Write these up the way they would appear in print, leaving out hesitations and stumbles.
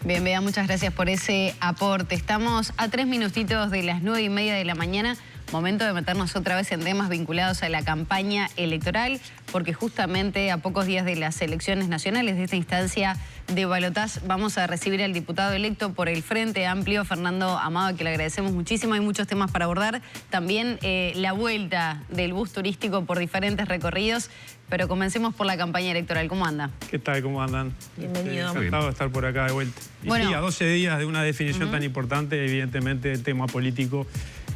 Bien, Bea, muchas gracias por ese aporte. Estamos a 3 minutitos de las 9:30 de la mañana. Momento de meternos otra vez en temas vinculados a la campaña electoral, porque justamente a pocos días de las elecciones nacionales, de esta instancia de balotaje, vamos a recibir al diputado electo por el Frente Amplio, Fernando Amado, que le agradecemos muchísimo. Hay muchos temas para abordar. También la vuelta del bus turístico por diferentes recorridos. Pero comencemos por la campaña electoral. ¿Cómo anda? ¿Qué tal? ¿Cómo andan? Bienvenido. Encantado de estar por acá de vuelta. Y bueno, sí, a 12 días de una definición tan importante, evidentemente el tema político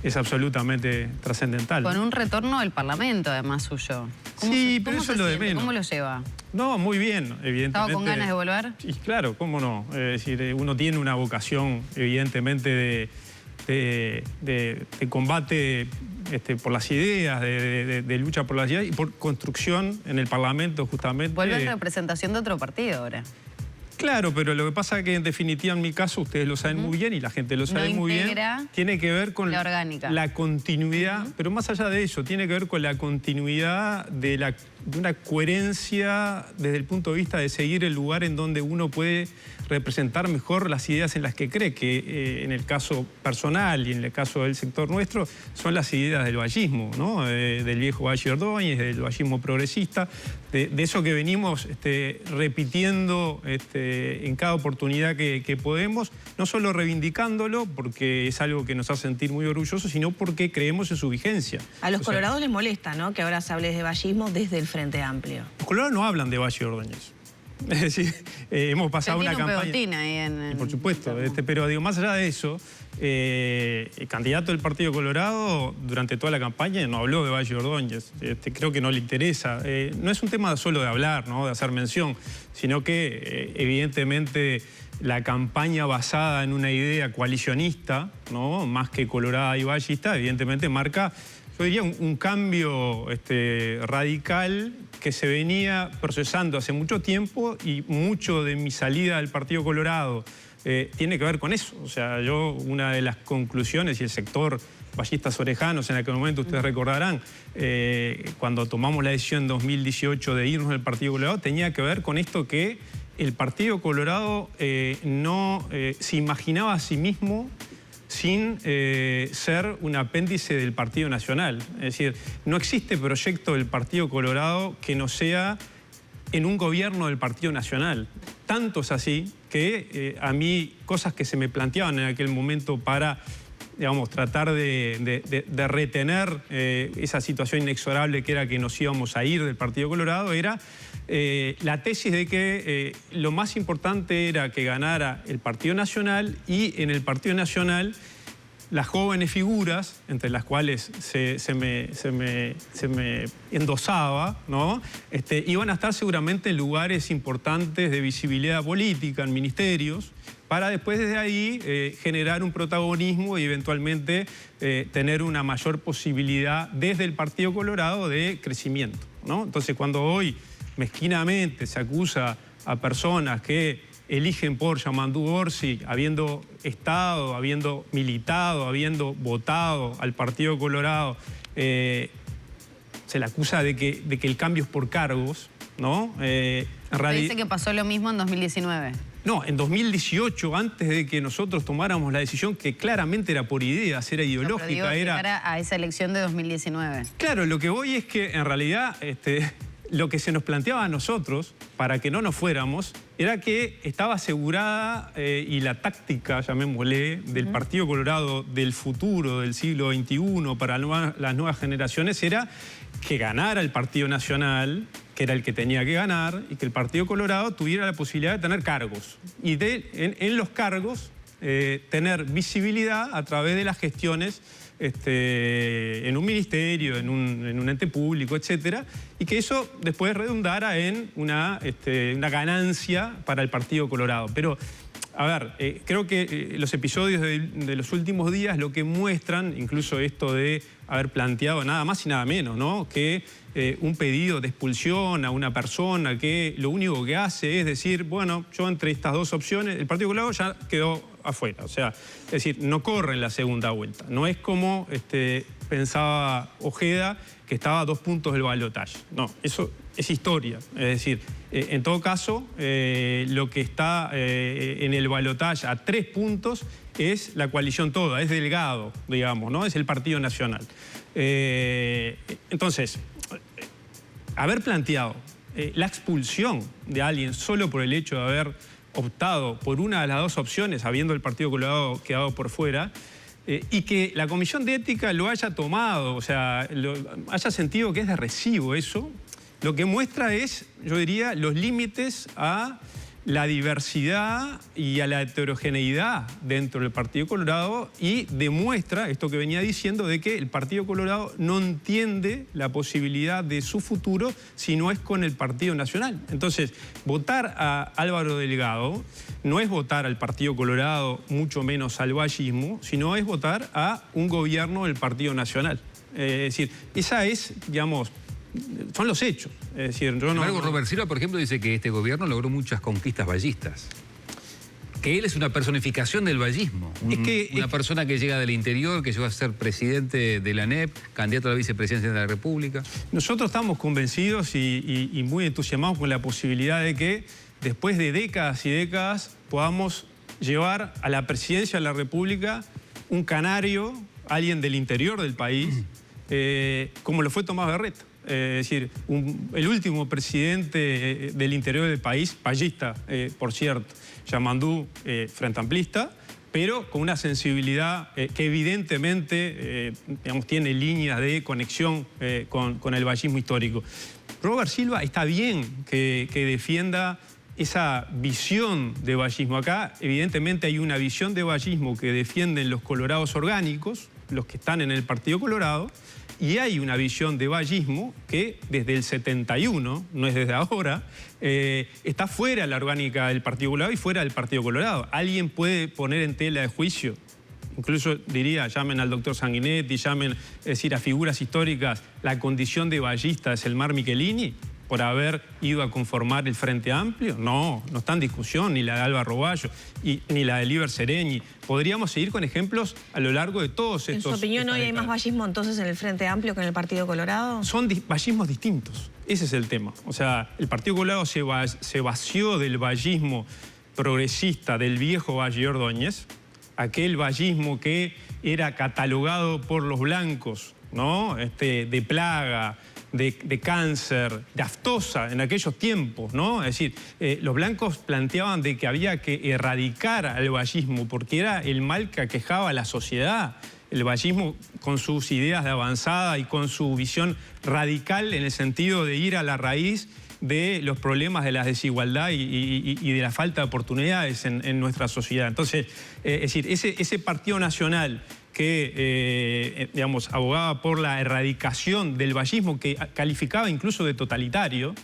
es absolutamente trascendental. Con un retorno al Parlamento, además, suyo. Sí, pero eso es lo de menos. ¿Cómo lo lleva? No, muy bien, evidentemente. ¿Estaba con ganas de volver? Sí, claro, cómo no. Es decir, uno tiene una vocación, evidentemente, de combate por las ideas, de lucha por las ideas y por construcción en el Parlamento, justamente. Vuelve en representación de otro partido ahora. Claro, pero lo que pasa es que en definitiva en mi caso, ustedes lo saben muy bien y la gente lo sabe muy bien, tiene que ver con la continuidad, pero más allá de eso, tiene que ver con la continuidad de una coherencia desde el punto de vista de seguir el lugar en donde uno puede representar mejor las ideas en las que cree, que en el caso personal y en el caso del sector nuestro son las ideas del vallismo, ¿no? Del viejo Valle Ordóñez, del vallismo progresista, de eso que venimos repitiendo en cada oportunidad que podemos, no solo reivindicándolo porque es algo que nos hace sentir muy orgullosos, sino porque creemos en su vigencia. A los colorados les molesta, ¿no?, que ahora se hable de vallismo desde el Frente Amplio. Los colorados no hablan de Valle Ordóñez. Es decir, hemos pasado una campaña... Ahí por supuesto, pero digo, más allá de eso, el candidato del Partido Colorado durante toda la campaña no habló de Valle Ordóñez. Creo que no le interesa. No es un tema solo de hablar, ¿no?, de hacer mención, sino que evidentemente la campaña basada en una idea coalicionista, ¿no?, más que colorada y vallista, evidentemente marca, yo diría, un cambio radical que se venía procesando hace mucho tiempo, y mucho de mi salida del Partido Colorado tiene que ver con eso. O sea, una de las conclusiones, y el sector vallistas orejanos en aquel momento, ustedes recordarán, cuando tomamos la decisión en 2018 de irnos del Partido Colorado, tenía que ver con esto, que el Partido Colorado no se imaginaba a sí mismo sin ser un apéndice del Partido Nacional. Es decir, no existe proyecto del Partido Colorado que no sea en un gobierno del Partido Nacional. Tanto es así que a mí cosas que se me planteaban en aquel momento para, digamos, tratar de retener esa situación inexorable que era que nos íbamos a ir del Partido Colorado, era la tesis de que lo más importante era que ganara el Partido Nacional, y en el Partido Nacional las jóvenes figuras, entre las cuales se me endosaba, ¿no?, iban a estar seguramente en lugares importantes de visibilidad política, en ministerios, para después desde ahí generar un protagonismo y eventualmente tener una mayor posibilidad desde el Partido Colorado de crecimiento, ¿no? Entonces, cuando hoy mezquinamente se acusa a personas que eligen por Yamandú Orsi, habiendo estado, habiendo militado, habiendo votado al Partido Colorado, se le acusa de que el cambio es por cargos, ¿no? Dice que pasó lo mismo en 2019. No, en 2018, antes de que nosotros tomáramos la decisión, que claramente era por ideas, era ideológica. No, pero digo, era a esa elección de 2019. Claro, lo que voy es que en realidad lo que se nos planteaba a nosotros, para que no nos fuéramos, era que estaba asegurada y la táctica, llamémosle, del Partido Colorado del futuro, del siglo XXI, para las nuevas generaciones, era que ganara el Partido Nacional, que era el que tenía que ganar, y que el Partido Colorado tuviera la posibilidad de tener cargos. Y en los cargos tener visibilidad a través de las gestiones en un ministerio, en un ente público, etcétera, y que eso después redundara en una ganancia para el Partido Colorado. Pero, a ver, creo que los episodios de los últimos días lo que muestran, incluso esto de haber planteado nada más y nada menos, ¿no?, que un pedido de expulsión a una persona que lo único que hace es decir, bueno, yo entre estas dos opciones, el Partido Colorado ya quedó afuera. O sea, es decir, no corre en la segunda vuelta. No es como pensaba Ojeda, que estaba a 2 puntos del balotaje. No, eso es historia. Es decir, en todo caso, lo que está en el balotaje a 3 puntos es la coalición toda, es Delgado, digamos, ¿no? Es el Partido Nacional. Entonces, haber planteado la expulsión de alguien solo por el hecho de haber optado por una de las dos opciones, habiendo el Partido Colorado quedado por fuera, y que la Comisión de Ética lo haya tomado, o sea, haya sentido que es de recibo eso, lo que muestra es, yo diría, los límites a la diversidad y a la heterogeneidad dentro del Partido Colorado, y demuestra esto que venía diciendo de que el Partido Colorado no entiende la posibilidad de su futuro si no es con el Partido Nacional. Entonces, votar a Álvaro Delgado no es votar al Partido Colorado, mucho menos al vallismo, sino es votar a un gobierno del Partido Nacional. Es decir, esa es, digamos, son los hechos. Es decir, yo no... Robert Silva, por ejemplo, dice que este gobierno logró muchas conquistas vallistas. Que él es una personificación del vallismo. Una persona que llega del interior, que llegó a ser presidente de la ANEP, candidato a la vicepresidencia de la República. Nosotros estamos convencidos y muy entusiasmados con la posibilidad de que después de décadas y décadas podamos llevar a la presidencia de la República un canario, alguien del interior del país, como lo fue Tomás Berreta. Es decir, el último presidente del interior del país, vallista, por cierto, Yamandú, frente amplista, pero con una sensibilidad que evidentemente digamos, tiene líneas de conexión con el vallismo histórico. Robert Silva está bien que defienda esa visión de vallismo. Acá, evidentemente, hay una visión de vallismo que defienden los colorados orgánicos, los que están en el Partido Colorado, y hay una visión de vallismo que desde el 71, no es desde ahora, está fuera de la orgánica del Partido Colorado y fuera del Partido Colorado. ¿Alguien puede poner en tela de juicio? Incluso diría, llamen al doctor Sanguinetti, llamen, es decir, a figuras históricas, la condición de vallista de Selmar Michelini por haber ido a conformar el Frente Amplio. No está en discusión ni la de Álvaro Bayo ni la de Liber Seregni. Podríamos seguir con ejemplos a lo largo de todos estos... ¿En su opinión hoy hay más vallismo entonces en el Frente Amplio que en el Partido Colorado? Son vallismos distintos, ese es el tema. O sea, el Partido Colorado se vació del vallismo progresista del viejo Valle Ordóñez, aquel vallismo que era catalogado por los blancos, ¿no? De plaga, de cáncer, de aftosa en aquellos tiempos, ¿no? Es decir, los blancos planteaban de que había que erradicar al vallismo porque era el mal que aquejaba a la sociedad. El vallismo con sus ideas de avanzada y con su visión radical en el sentido de ir a la raíz de los problemas de la desigualdad y de la falta de oportunidades en nuestra sociedad. Entonces, es decir, ese Partido Nacional que, digamos, abogaba por la erradicación del vallismo, que calificaba incluso de totalitario,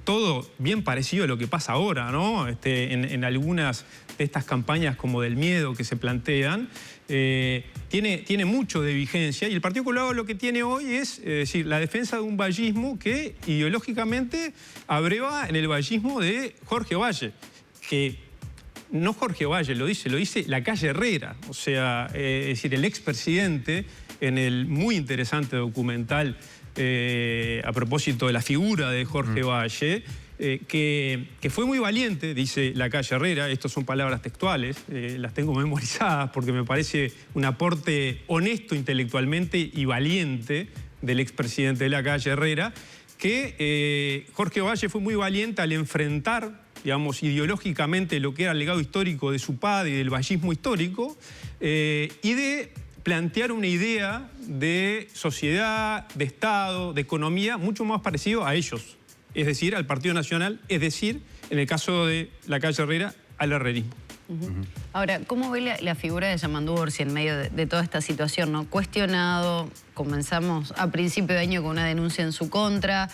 todo bien parecido a lo que pasa ahora, ¿no? En algunas de estas campañas como del miedo que se plantean, tiene mucho de vigencia, y el Partido Colorado lo que tiene hoy es decir, la defensa de un vallismo que ideológicamente abreva en el vallismo de Jorge Valle, que no Jorge Valle lo dice Lacalle Herrera, o sea, es decir, el expresidente en el muy interesante documental a propósito de la figura de Jorge Valle, que fue muy valiente, dice Lacalle Herrera, estas son palabras textuales, las tengo memorizadas porque me parece un aporte honesto intelectualmente y valiente del expresidente de Lacalle Herrera, que Jorge Valle fue muy valiente al enfrentar, digamos, ideológicamente lo que era el legado histórico de su padre y del vallismo histórico, y de plantear una idea de sociedad, de Estado, de economía, mucho más parecido a ellos, es decir, al Partido Nacional, es decir, en el caso de Lacalle Herrera, al herrerismo. Ahora, ¿cómo ve la figura de Yamandú Orsi en medio de toda esta situación, ¿no? Cuestionado, comenzamos a principio de año con una denuncia en su contra,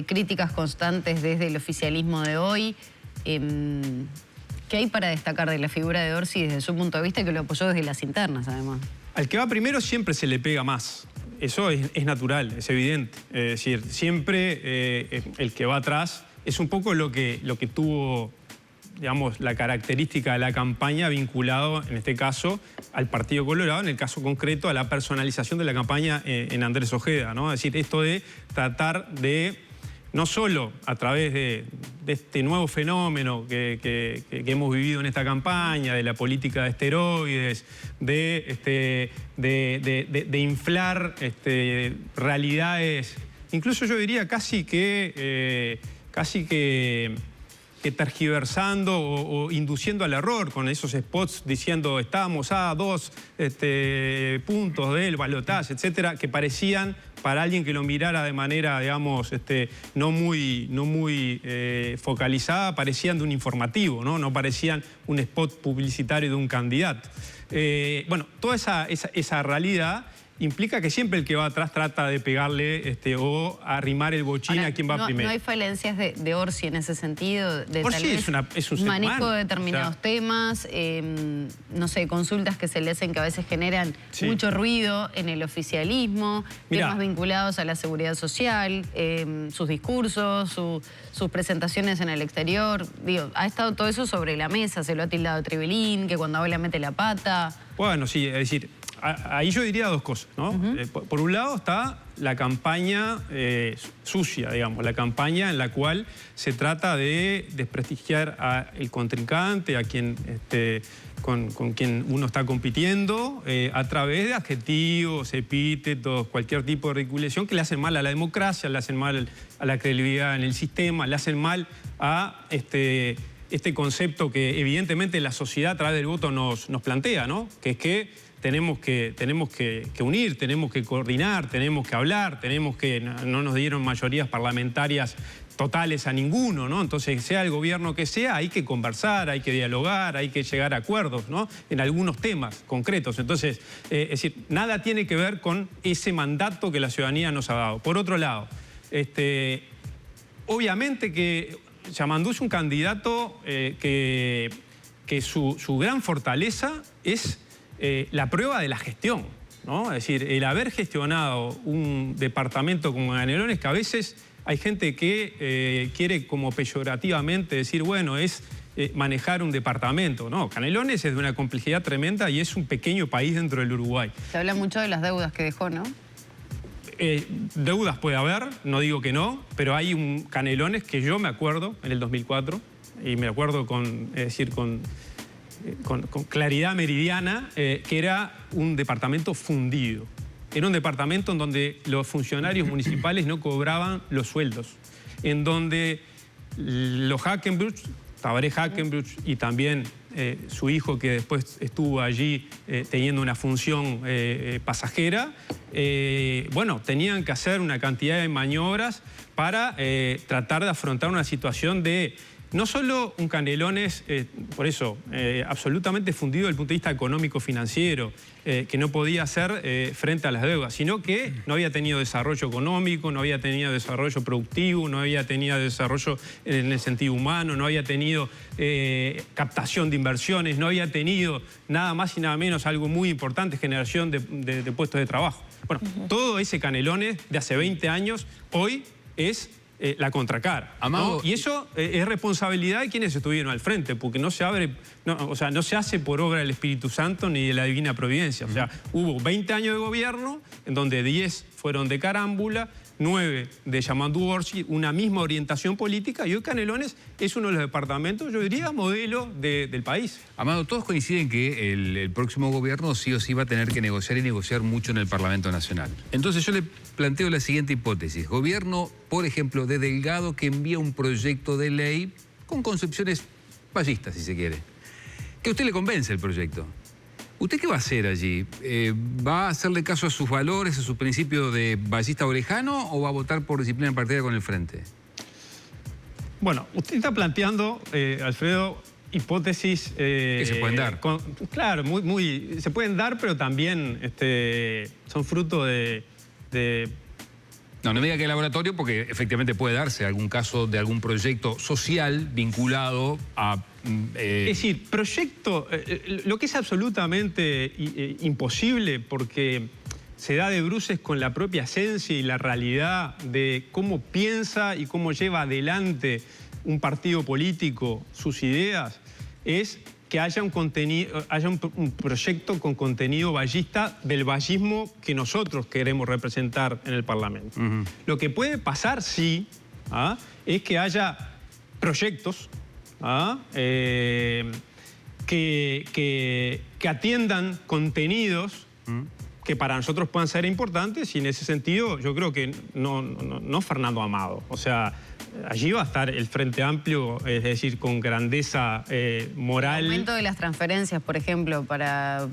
críticas constantes desde el oficialismo de hoy. ¿Qué hay para destacar de la figura de Orsi desde su punto de vista, que lo apoyó desde las internas, además? Al que va primero siempre se le pega más. Eso es natural, es evidente. Es decir, siempre el que va atrás es un poco lo que tuvo, digamos, la característica de la campaña vinculado, en este caso, al Partido Colorado, en el caso concreto, a la personalización de la campaña en Andrés Ojeda, ¿no? Es decir, esto de tratar de no solo a través de este nuevo fenómeno que hemos vivido en esta campaña, de la política de esteroides, de inflar realidades, incluso yo diría casi que tergiversando o induciendo al error con esos spots diciendo estamos a 2 puntos del balotaje, etcétera, que parecían, para alguien que lo mirara de manera, digamos, no muy focalizada, parecían de un informativo, ¿no? Parecían un spot publicitario de un candidato. Bueno, toda esa realidad implica que siempre el que va atrás trata de pegarle o arrimar el bochín a quien va primero. ¿No hay falencias de Orsi en ese sentido? De Orsi es un manejo de determinados temas, no sé, consultas que se le hacen que a veces generan mucho ruido en el oficialismo, temas vinculados a la seguridad social, sus discursos, sus presentaciones en el exterior. Digo, ha estado todo eso sobre la mesa, se lo ha tildado Tribilín, que cuando habla mete la pata. Bueno, sí, es decir, ahí yo diría dos cosas, ¿no? Por un lado está la campaña sucia, digamos, la campaña en la cual se trata de desprestigiar al contrincante, a quien, con quien uno está compitiendo, a través de adjetivos, epítetos, cualquier tipo de ridiculización que le hacen mal a la democracia, le hacen mal a la credibilidad en el sistema, le hacen mal a este concepto que evidentemente la sociedad a través del voto nos plantea, ¿no? Que es que tenemos que unir, tenemos que coordinar, tenemos que hablar, no nos dieron mayorías parlamentarias totales a ninguno, ¿no? Entonces, sea el gobierno que sea, hay que conversar, hay que dialogar, hay que llegar a acuerdos, ¿no? En algunos temas concretos. Entonces, es decir, nada tiene que ver con ese mandato que la ciudadanía nos ha dado. Por otro lado, obviamente que Yamandú es un candidato que su gran fortaleza es la prueba de la gestión, ¿no? Es decir, el haber gestionado un departamento como Canelones, que a veces hay gente que quiere como peyorativamente decir, bueno, es manejar un departamento. No, Canelones es de una complejidad tremenda y es un pequeño país dentro del Uruguay. Se habla mucho de las deudas que dejó, ¿no? Deudas puede haber, no digo que no, pero hay un Canelones que yo me acuerdo en el 2004, y me acuerdo con claridad meridiana, que era un departamento fundido. Era un departamento en donde los funcionarios municipales no cobraban los sueldos, en donde los Hackenbruch, Tabaré Hackenbruch y también su hijo, que después estuvo allí teniendo una función pasajera, bueno, tenían que hacer una cantidad de maniobras para tratar de afrontar una situación de no solo un Canelones, por eso, absolutamente fundido desde el punto de vista económico-financiero, que no podía hacer frente a las deudas, sino que no había tenido desarrollo económico, no había tenido desarrollo productivo, no había tenido desarrollo en el sentido humano, no había tenido captación de inversiones, no había tenido nada más y nada menos, algo muy importante, generación de puestos de trabajo. Bueno, todo ese Canelones de hace 20 años, hoy es la contracara, ¿no? Y eso es responsabilidad de quienes estuvieron al frente, porque no se hace por obra del Espíritu Santo ni de la Divina Providencia. O sea, hubo 20 años de gobierno, en donde 10 fueron de Carámbula, 9 de Yamandú Orsi, una misma orientación política, y hoy Canelones es uno de los departamentos, yo diría, modelo del país. Amado, todos coinciden que el próximo gobierno sí o sí va a tener que negociar y negociar mucho en el Parlamento Nacional. Entonces yo le planteo la siguiente hipótesis. Gobierno, por ejemplo, de Delgado, que envía un proyecto de ley con concepciones ballistas, si se quiere. Que a usted le convence el proyecto. ¿Usted qué va a hacer allí? ¿Va a hacerle caso a sus valores, a su principio de ballista orejano, o va a votar por disciplina partidaria con el Frente? Bueno, usted está planteando, Alfredo, hipótesis... que se pueden dar. Claro, se pueden dar, pero también son fruto de... No me diga que es laboratorio, porque efectivamente puede darse algún caso de algún proyecto social vinculado a... Es decir, proyecto, lo que es absolutamente imposible, porque se da de bruces con la propia esencia y la realidad de cómo piensa y cómo lleva adelante un partido político sus ideas, es que haya un proyecto con contenido ballista del ballismo que nosotros queremos representar en el Parlamento. Lo que puede pasar, sí, es que haya proyectos que atiendan contenidos que para nosotros puedan ser importantes, y en ese sentido yo creo que no Fernando Amado. O sea, allí va a estar el Frente Amplio, es decir, con grandeza moral. El aumento de las transferencias, por ejemplo, para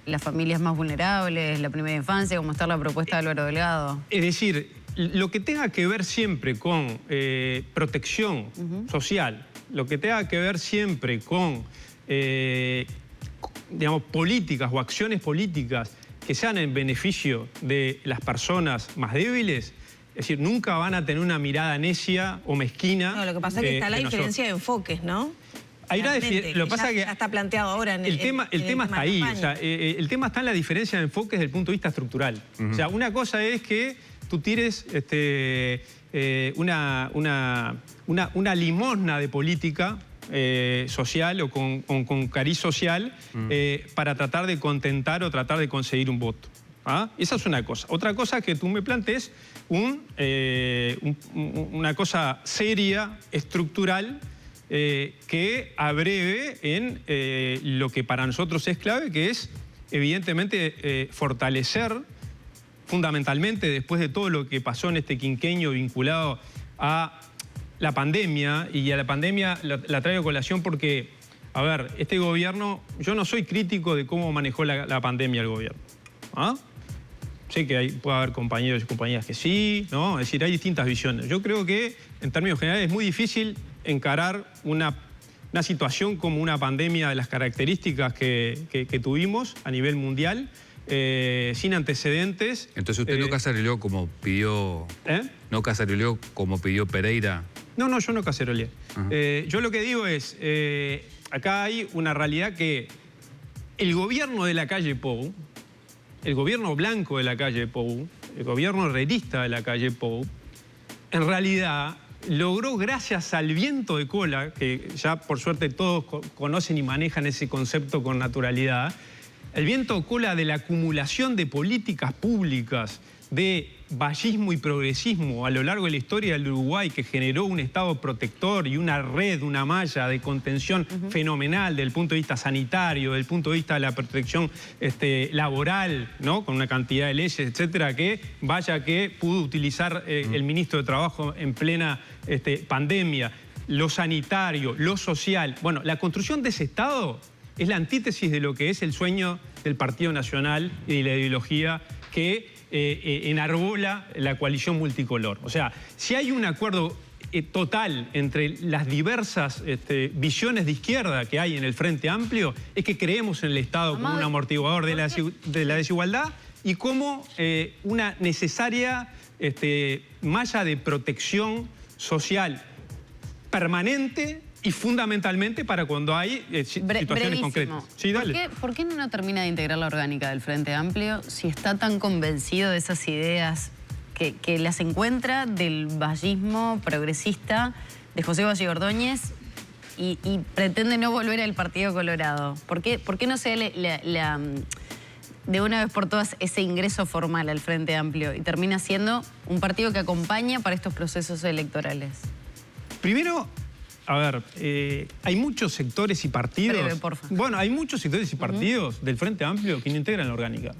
las familias más vulnerables, la primera infancia, como está la propuesta de Álvaro Delgado. Es decir, lo que tenga que ver siempre con protección social, lo que tenga que ver siempre con, digamos, políticas o acciones políticas que sean en beneficio de las personas más débiles, es decir, nunca van a tener una mirada necia o mezquina. No, lo que pasa es que está la diferencia de enfoques, ¿no? Lo que pasa es que ya está planteado ahora en el tema está ahí. O sea, el tema está en la diferencia de enfoques desde el punto de vista estructural. O sea, una cosa es que tú tires una limosna de política social o con cariz social para tratar de contentar o tratar de conseguir un voto. Esa es una cosa. Otra cosa que tú me plantees una cosa seria, estructural, que abreve en lo que para nosotros es clave, que es evidentemente fortalecer fundamentalmente, después de todo lo que pasó en este quinquenio vinculado a la pandemia, y a la pandemia la traigo a colación porque, a ver, este gobierno, yo no soy crítico de cómo manejó la pandemia el gobierno. Sé que puede haber compañeros y compañeras que sí, ¿no? Es decir, hay distintas visiones. Yo creo que, en términos generales, es muy difícil encarar una situación como una pandemia de las características que tuvimos a nivel mundial, sin antecedentes. Entonces usted no caceroleó como pidió... ¿No caceroleó como pidió Pereira? No, yo no caceroleé. Yo lo que digo es, acá hay una realidad que el gobierno de la calle Pou, el gobierno blanco de la calle Pou, el gobierno herrerista de la calle Pou, en realidad logró, gracias al viento de cola, que ya por suerte todos conocen y manejan ese concepto con naturalidad, el viento de cola de la acumulación de políticas públicas de vallismo y progresismo a lo largo de la historia del Uruguay, que generó un Estado protector y una red, una malla de contención fenomenal desde el punto de vista sanitario, desde el punto de vista de la protección laboral, ¿no? Con una cantidad de leyes, etcétera, que vaya que pudo utilizar el ministro de Trabajo en plena pandemia. Lo sanitario, lo social. Bueno, la construcción de ese Estado es la antítesis de lo que es el sueño del Partido Nacional y de la ideología que enarbola la coalición multicolor. O sea, si hay un acuerdo total entre las diversas visiones de izquierda que hay en el Frente Amplio, es que creemos en el Estado como un amortiguador de la desigualdad y como una necesaria malla de protección social permanente y fundamentalmente para cuando hay situaciones concretas. Sí, dale. ¿Por qué no termina de integrar la orgánica del Frente Amplio si está tan convencido de esas ideas que las encuentra del vallismo progresista de José Valle Ordóñez y pretende no volver al Partido Colorado? ¿Por qué no se da de una vez por todas ese ingreso formal al Frente Amplio y termina siendo un partido que acompaña para estos procesos electorales? Primero, a ver, hay muchos sectores y partidos... Breve, porfa. Bueno, hay muchos sectores y partidos del Frente Amplio que no integran la orgánica.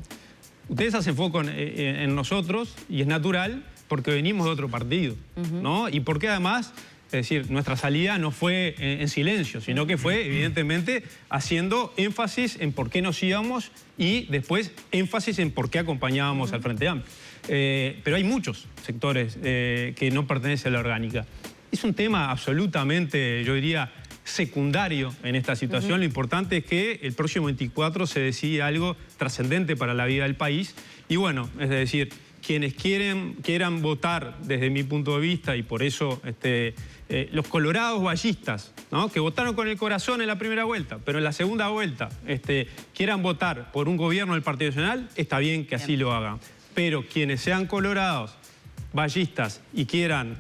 Ustedes hacen foco en nosotros y es natural porque venimos de otro partido, ¿no? Y porque además, es decir, nuestra salida no fue en silencio, sino que fue evidentemente haciendo énfasis en por qué nos íbamos y después énfasis en por qué acompañábamos al Frente Amplio. Pero hay muchos sectores que no pertenecen a la orgánica. Es un tema absolutamente, yo diría, secundario en esta situación. Lo importante es que el próximo 24 se decida algo trascendente para la vida del país. Y bueno, es decir, quienes quieran votar desde mi punto de vista, y por eso los colorados vallistas, ¿no? Que votaron con el corazón en la primera vuelta, pero en la segunda vuelta quieran votar por un gobierno del Partido Nacional, está bien que así lo hagan. Pero quienes sean colorados, vallistas y quieran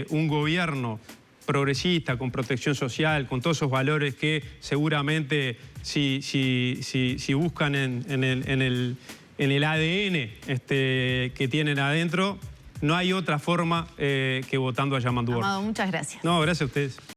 un gobierno progresista, con protección social, con todos esos valores que seguramente si buscan en el ADN que tienen adentro, no hay otra forma que votando a Yamandu Ortiz. Amado, muchas gracias. No, gracias a ustedes.